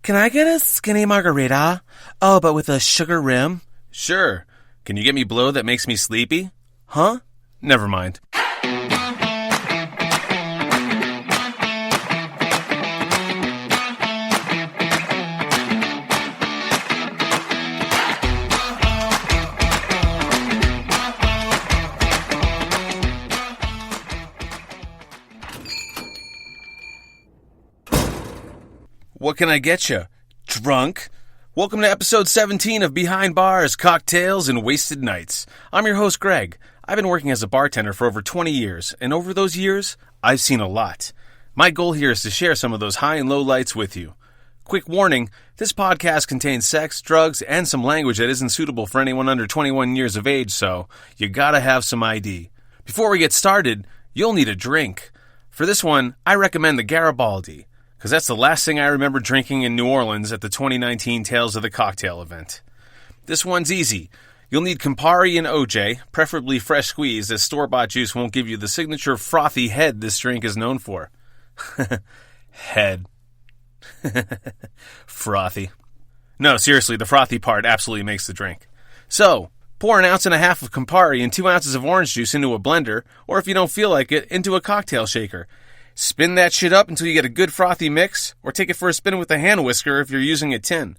Can I get a skinny margarita? Oh, but with a sugar rim? Sure. Can you get me blow that makes me sleepy? Huh? Never mind. What can I get you? Drunk? Welcome to episode 17 of Behind Bars, Cocktails, and Wasted Nights. I'm your host, Greg. I've been working as a bartender for over 20 years, and over those years, I've seen a lot. My goal here is to share some of those high and low lights with you. Quick warning, this podcast contains sex, drugs, and some language that isn't suitable for anyone under 21 years of age, so you gotta have some ID. Before we get started, you'll need a drink. For this one, I recommend the Garibaldi, because that's the last thing I remember drinking in New Orleans at the 2019 Tales of the Cocktail event. This one's easy. You'll need Campari and OJ, preferably fresh squeezed, as store-bought juice won't give you the signature frothy head this drink is known for. Head. Frothy. No, seriously, the frothy part absolutely makes the drink. So, pour 1.5 ounces of Campari and 2 ounces of orange juice into a blender, or if you don't feel like it, into a cocktail shaker. Spin that shit up until you get a good frothy mix, or take it for a spin with a hand whisker if you're using a tin.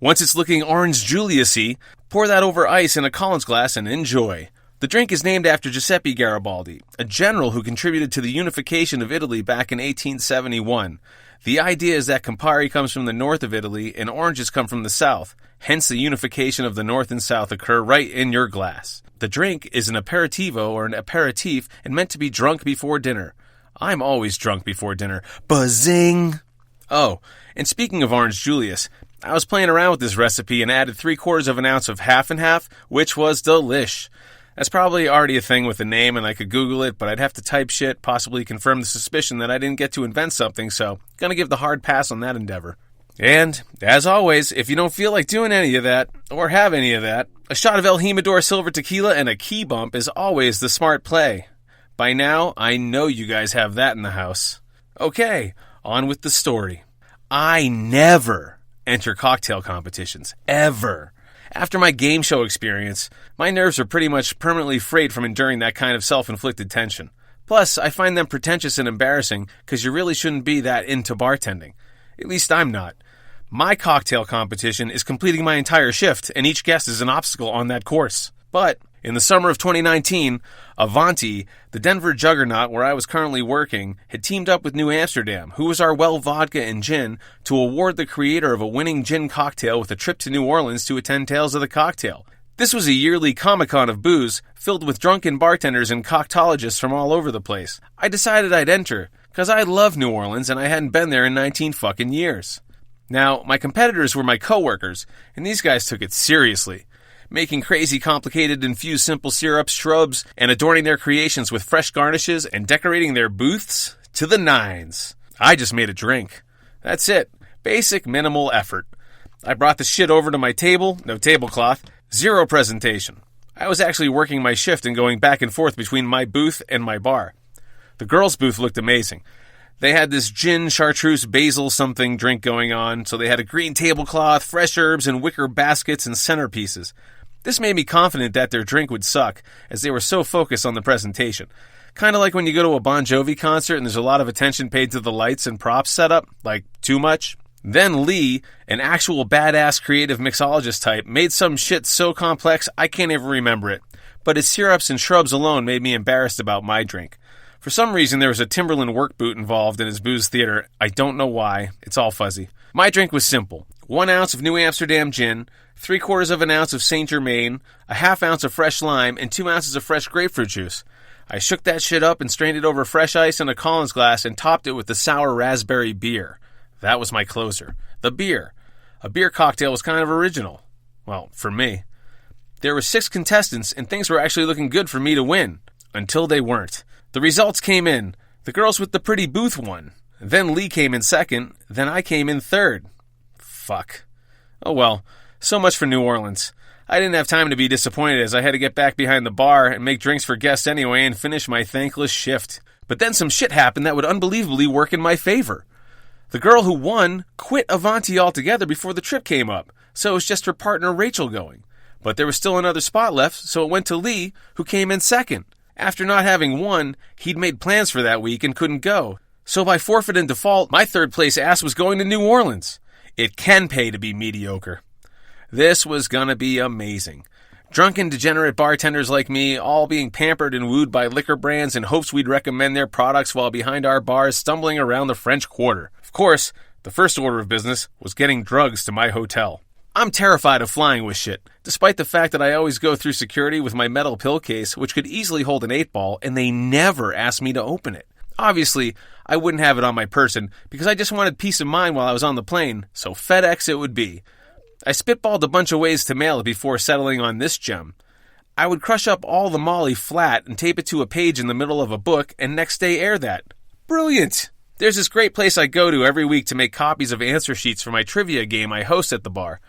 Once it's looking Orange Julius-y, pour that over ice in a Collins glass and enjoy. The drink is named after Giuseppe Garibaldi, a general who contributed to the unification of Italy back in 1871. The idea is that Campari comes from the north of Italy and oranges come from the south, hence the unification of the north and south occur right in your glass. The drink is an aperitivo or an aperitif and meant to be drunk before dinner. I'm always drunk before dinner. Buzzing! Oh, and speaking of Orange Julius, I was playing around with this recipe and added 3/4 ounce of half and half, which was delish. That's probably already a thing with the name and I could Google it, but I'd have to type shit, possibly confirm the suspicion that I didn't get to invent something, so gonna give the hard pass on that endeavor. And, as always, if you don't feel like doing any of that, or have any of that, a shot of El Jimador Silver Tequila and a key bump is always the smart play. By now, I know you guys have that in the house. Okay, on with the story. I never enter cocktail competitions. Ever. After my game show experience, my nerves are pretty much permanently frayed from enduring that kind of self-inflicted tension. Plus, I find them pretentious and embarrassing because you really shouldn't be that into bartending. At least I'm not. My cocktail competition is completing my entire shift, and each guest is an obstacle on that course. But in the summer of 2019, Avanti, the Denver juggernaut where I was currently working, had teamed up with New Amsterdam, who was our well vodka and gin, to award the creator of a winning gin cocktail with a trip to New Orleans to attend Tales of the Cocktail. This was a yearly Comic-Con of booze, filled with drunken bartenders and coctologists from all over the place. I decided I'd enter, because I love New Orleans and I hadn't been there in 19 fucking years. Now, my competitors were my coworkers, and these guys took it seriously, making crazy complicated infused simple syrups, shrubs, and adorning their creations with fresh garnishes and decorating their booths to the nines. I just made a drink. That's it. Basic minimal effort. I brought the shit over to my table, no tablecloth, zero presentation. I was actually working my shift and going back and forth between my booth and my bar. The girls' booth looked amazing. They had this gin, chartreuse, basil something drink going on, so they had a green tablecloth, fresh herbs, and wicker baskets and centerpieces. This made me confident that their drink would suck, as they were so focused on the presentation. Kind of like when you go to a Bon Jovi concert and there's a lot of attention paid to the lights and props setup, like too much. Then Lee, an actual badass creative mixologist type, made some shit so complex I can't even remember it. But his syrups and shrubs alone made me embarrassed about my drink. For some reason there was a Timberland work boot involved in his booze theater. I don't know why. It's all fuzzy. My drink was simple. 1 ounce of New Amsterdam gin, 3/4 ounce of Saint Germain, a half ounce of fresh lime, and 2 ounces of fresh grapefruit juice. I shook that shit up and strained it over fresh ice in a Collins glass and topped it with the sour raspberry beer. That was my closer. The beer. A beer cocktail was kind of original. Well, for me. There were 6 contestants and things were actually looking good for me to win. Until they weren't. The results came in. The girls with the pretty booth won. Then Lee came in second. Then I came in third. Fuck. Oh well. So much for New Orleans. I didn't have time to be disappointed as I had to get back behind the bar and make drinks for guests anyway and finish my thankless shift. But then some shit happened that would unbelievably work in my favor. The girl who won quit Avanti altogether before the trip came up, so it was just her partner Rachel going. But there was still another spot left, so it went to Lee, who came in second. After not having won, he'd made plans for that week and couldn't go. So by forfeit and default, my third place ass was going to New Orleans. It can pay to be mediocre. This was gonna be amazing. Drunken, degenerate bartenders like me, all being pampered and wooed by liquor brands in hopes we'd recommend their products while behind our bars stumbling around the French Quarter. Of course, the first order of business was getting drugs to my hotel. I'm terrified of flying with shit, despite the fact that I always go through security with my metal pill case, which could easily hold an 8-ball, and they never ask me to open it. Obviously, I wouldn't have it on my person because I just wanted peace of mind while I was on the plane, so FedEx it would be. I spitballed a bunch of ways to mail it before settling on this gem. I would crush up all the Molly flat and tape it to a page in the middle of a book and next day air that. Brilliant! There's this great place I go to every week to make copies of answer sheets for my trivia game I host at the bar.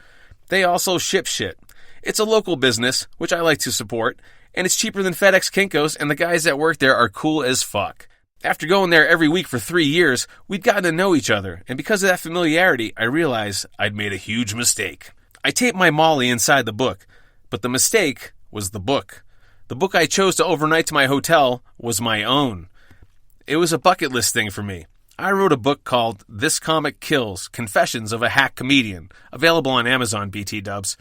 They also ship shit. It's a local business, which I like to support, and it's cheaper than FedEx Kinko's, and the guys that work there are cool as fuck. After going there every week for 3 years, we'd gotten to know each other, and because of that familiarity, I realized I'd made a huge mistake. I taped my Molly inside the book, but the mistake was the book. The book I chose to overnight to my hotel was my own. It was a bucket list thing for me. I wrote a book called This Comic Kills, Confessions of a Hack Comedian, available on Amazon, BT dubs.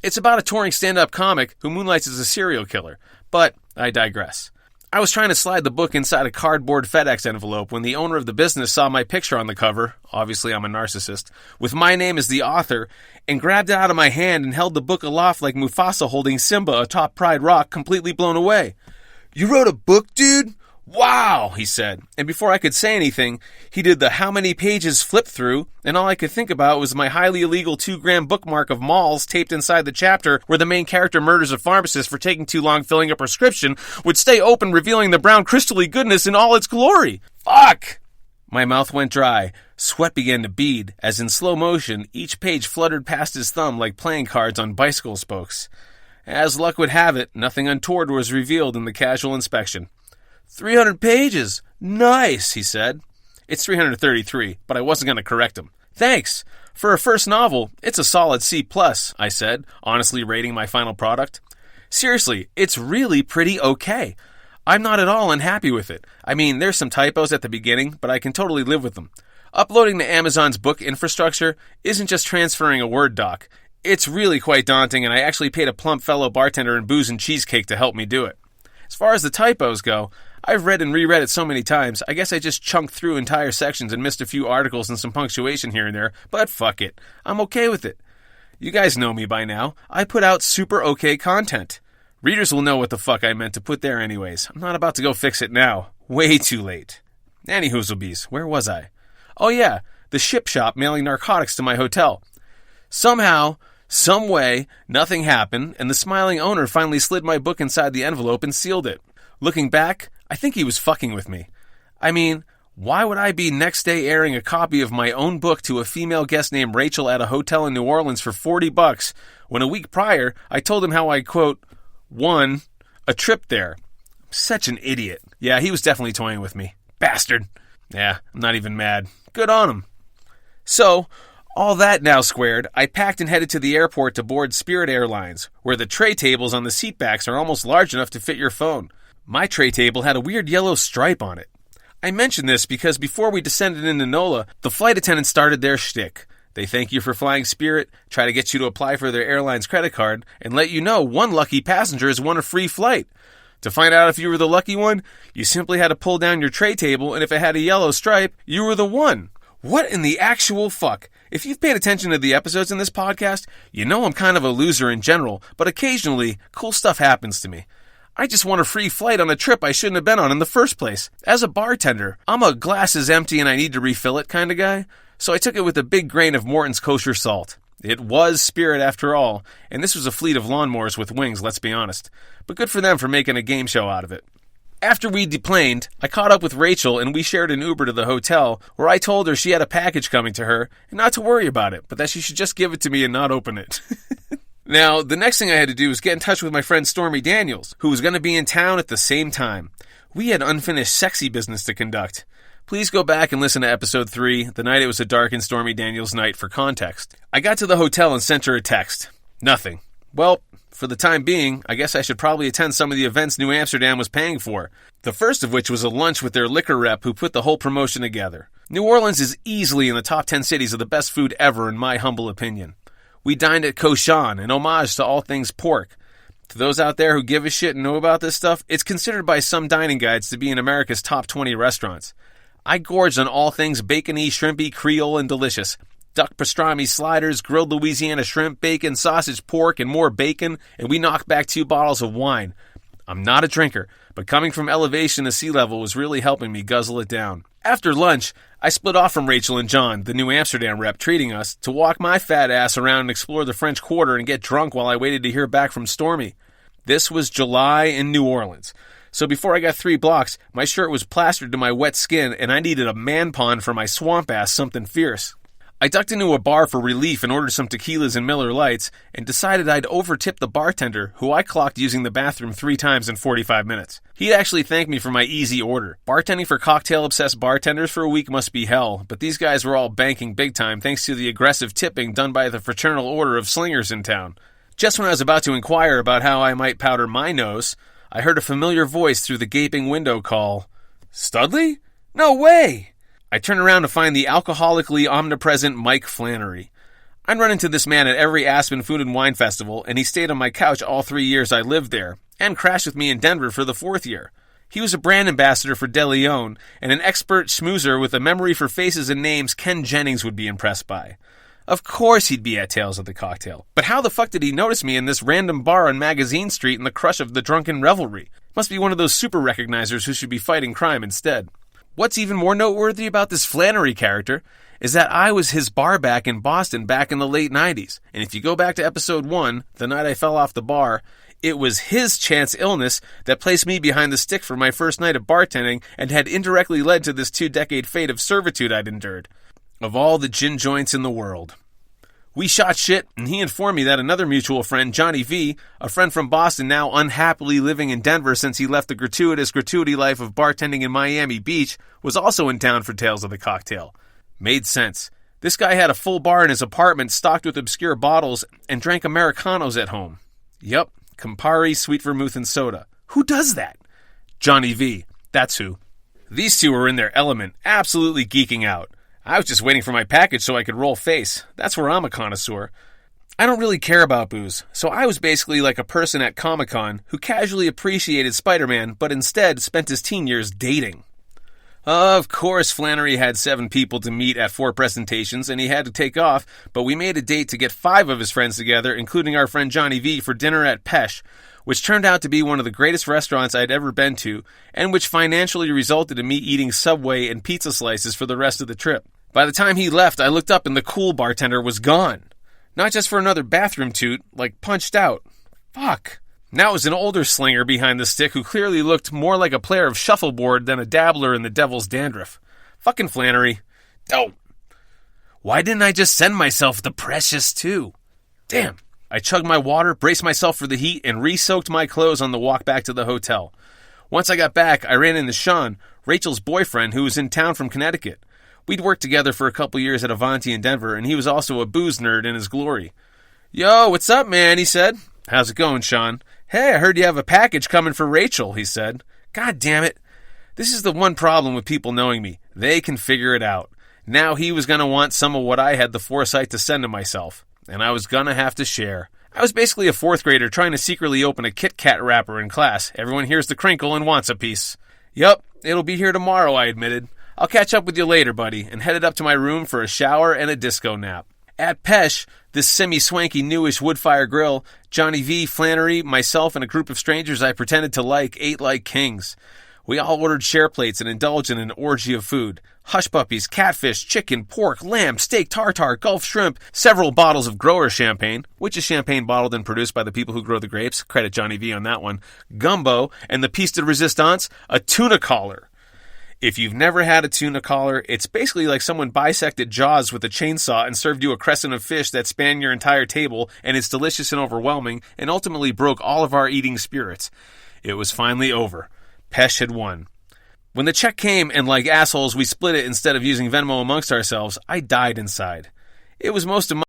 It's about a touring stand-up comic who moonlights as a serial killer, but I digress. I was trying to slide the book inside a cardboard FedEx envelope when the owner of the business saw my picture on the cover, obviously I'm a narcissist, with my name as the author, and grabbed it out of my hand and held the book aloft like Mufasa holding Simba atop Pride Rock, completely blown away. "You wrote a book, dude? Wow," he said, and before I could say anything, he did the how many pages flip through, and all I could think about was my highly illegal 2-gram bookmark of malls taped inside the chapter where the main character murders a pharmacist for taking too long filling a prescription would stay open, revealing the brown crystally goodness in all its glory. Fuck! My mouth went dry. Sweat began to bead, as in slow motion, each page fluttered past his thumb like playing cards on bicycle spokes. As luck would have it, nothing untoward was revealed in the casual inspection. 300 pages. Nice, he said. It's 333, but I wasn't going to correct him. Thanks. For a first novel, it's a solid C+, I said, honestly rating my final product. Seriously, it's really pretty okay. I'm not at all unhappy with it. I mean, there's some typos at the beginning, but I can totally live with them. Uploading to Amazon's book infrastructure isn't just transferring a Word doc. It's really quite daunting, and I actually paid a plump fellow bartender in booze and cheesecake to help me do it. As far as the typos go, I've read and reread it so many times, I guess I just chunked through entire sections and missed a few articles and some punctuation here and there, but fuck it. I'm okay with it. You guys know me by now. I put out super okay content. Readers will know what the fuck I meant to put there anyways. I'm not about to go fix it now. Way too late. Anywhoozlebees, where was I? Oh yeah, the ship shop mailing narcotics to my hotel. Somehow, some way, nothing happened, and the smiling owner finally slid my book inside the envelope and sealed it. Looking back, I think he was fucking with me. I mean, why would I be next day airing a copy of my own book to a female guest named Rachel at a hotel in New Orleans for $40 when a week prior I told him how I, quote, won a trip there? Such an idiot. Yeah, he was definitely toying with me. Bastard. Yeah, I'm not even mad. Good on him. So, all that now squared, I packed and headed to the airport to board Spirit Airlines, where the tray tables on the seatbacks are almost large enough to fit your phone. My tray table had a weird yellow stripe on it. I mention this because before we descended into NOLA, the flight attendants started their shtick. They thank you for flying Spirit, try to get you to apply for their airline's credit card, and let you know one lucky passenger has won a free flight. To find out if you were the lucky one, you simply had to pull down your tray table, and if it had a yellow stripe, you were the one. What in the actual fuck? If you've paid attention to the episodes in this podcast, you know I'm kind of a loser in general, but occasionally, cool stuff happens to me. I just won a free flight on a trip I shouldn't have been on in the first place. As a bartender, I'm a glass is empty and I need to refill it kind of guy, so I took it with a big grain of Morton's kosher salt. It was Spirit after all, and this was a fleet of lawnmowers with wings, let's be honest. But good for them for making a game show out of it. After we deplaned, I caught up with Rachel and we shared an Uber to the hotel where I told her she had a package coming to her and not to worry about it, but that she should just give it to me and not open it. Now, the next thing I had to do was get in touch with my friend Stormy Daniels, who was going to be in town at the same time. We had unfinished sexy business to conduct. Please go back and listen to episode 3, The Night It Was a Dark and Stormy Daniels Night, for context. I got to the hotel and sent her a text. Nothing. Well, for the time being, I guess I should probably attend some of the events New Amsterdam was paying for. The first of which was a lunch with their liquor rep who put the whole promotion together. New Orleans is easily in the top 10 cities of the best food ever, in my humble opinion. We dined at Cochon, an homage to all things pork. To those out there who give a shit and know about this stuff, it's considered by some dining guides to be in America's top 20 restaurants. I gorged on all things bacony, shrimpy, Creole, and delicious. Duck pastrami sliders, grilled Louisiana shrimp, bacon, sausage, pork, and more bacon, and we knocked back 2 bottles of wine. I'm not a drinker, but coming from elevation to sea level was really helping me guzzle it down. After lunch, I split off from Rachel and John, the New Amsterdam rep treating us, to walk my fat ass around and explore the French Quarter and get drunk while I waited to hear back from Stormy. This was July in New Orleans. So before I got 3 blocks, my shirt was plastered to my wet skin and I needed a man pond for my swamp ass something fierce. I ducked into a bar for relief and ordered some tequilas and Miller Lights and decided I'd overtip the bartender, who I clocked using the bathroom 3 times in 45 minutes. He'd actually thanked me for my easy order. Bartending for cocktail-obsessed bartenders for a week must be hell, but these guys were all banking big time thanks to the aggressive tipping done by the Fraternal Order of Slingers in town. Just when I was about to inquire about how I might powder my nose, I heard a familiar voice through the gaping window call, "Studley? No way!" I turned around to find the alcoholically omnipresent Mike Flannery. I'd run into this man at every Aspen Food and Wine Festival, and he stayed on my couch all 3 years I lived there, and crashed with me in Denver for the 4th year. He was a brand ambassador for De Leon, and an expert schmoozer with a memory for faces and names Ken Jennings would be impressed by. Of course he'd be at Tales of the Cocktail, but how the fuck did he notice me in this random bar on Magazine Street in the crush of the drunken revelry? Must be one of those super recognizers who should be fighting crime instead. What's even more noteworthy about this Flannery character is that I was his barback in Boston back in the late 90s. And if you go back to episode 1, the night I fell off the bar, it was his chance illness that placed me behind the stick for my first night of bartending and had indirectly led to this 2-decade fate of servitude I'd endured. Of all the gin joints in the world. We shot shit, and he informed me that another mutual friend, Johnny V, a friend from Boston now unhappily living in Denver since he left the gratuity life of bartending in Miami Beach, was also in town for Tales of the Cocktail. Made sense. This guy had a full bar in his apartment stocked with obscure bottles and drank Americanos at home. Yup, Campari, sweet vermouth, and soda. Who does that? Johnny V. That's who. These two were in their element, absolutely geeking out. I was just waiting for my package so I could roll face. That's where I'm a connoisseur. I don't really care about booze, so I was basically like a person at Comic-Con who casually appreciated Spider-Man, but instead spent his teen years dating. Of course, Flannery had 7 people to meet at 4 presentations, and he had to take off, but we made a date to get 5 of his friends together, including our friend Johnny V, for dinner at Pesh, which turned out to be one of the greatest restaurants I'd ever been to, and which financially resulted in me eating Subway and pizza slices for the rest of the trip. By the time he left, I looked up and the cool bartender was gone. Not just for another bathroom toot, like punched out. Fuck. Now it was an older slinger behind the stick who clearly looked more like a player of shuffleboard than a dabbler in the devil's dandruff. Fucking Flannery. Oh! Why didn't I just send myself the Precious too? Damn. I chugged my water, braced myself for the heat, and re-soaked my clothes on the walk back to the hotel. Once I got back, I ran into Sean, Rachel's boyfriend, who was in town from Connecticut. We'd worked together for a couple years at Avanti in Denver, and he was also a booze nerd in his glory. "Yo, what's up, man?" he said. "How's it going, Sean?" "Hey, I heard you have a package coming for Rachel," he said. God damn it. This is the one problem with people knowing me. They can figure it out. Now he was going to want some of what I had the foresight to send to myself, and I was going to have to share. I was basically a 4th grader trying to secretly open a Kit Kat wrapper in class. Everyone hears the crinkle and wants a piece. "Yup, it'll be here tomorrow," I admitted. "I'll catch up with you later, buddy," and headed up to my room for a shower and a disco nap. At Pesh, this semi-swanky newish wood-fire grill, Johnny V, Flannery, myself, and a group of strangers I pretended to like ate like kings. We all ordered share plates and indulged in an orgy of food. Hush puppies, catfish, chicken, pork, lamb, steak tartare, Gulf shrimp, several bottles of grower champagne, which is champagne bottled and produced by the people who grow the grapes. Credit Johnny V on that one. Gumbo, and the piece de resistance, a tuna collar. If you've never had a tuna collar, it's basically like someone bisected Jaws with a chainsaw and served you a crescent of fish that span your entire table, and it's delicious and overwhelming, and ultimately broke all of our eating spirits. It was finally over. Pesh had won. When the check came and like assholes we split it instead of using Venmo amongst ourselves, I died inside. It was most of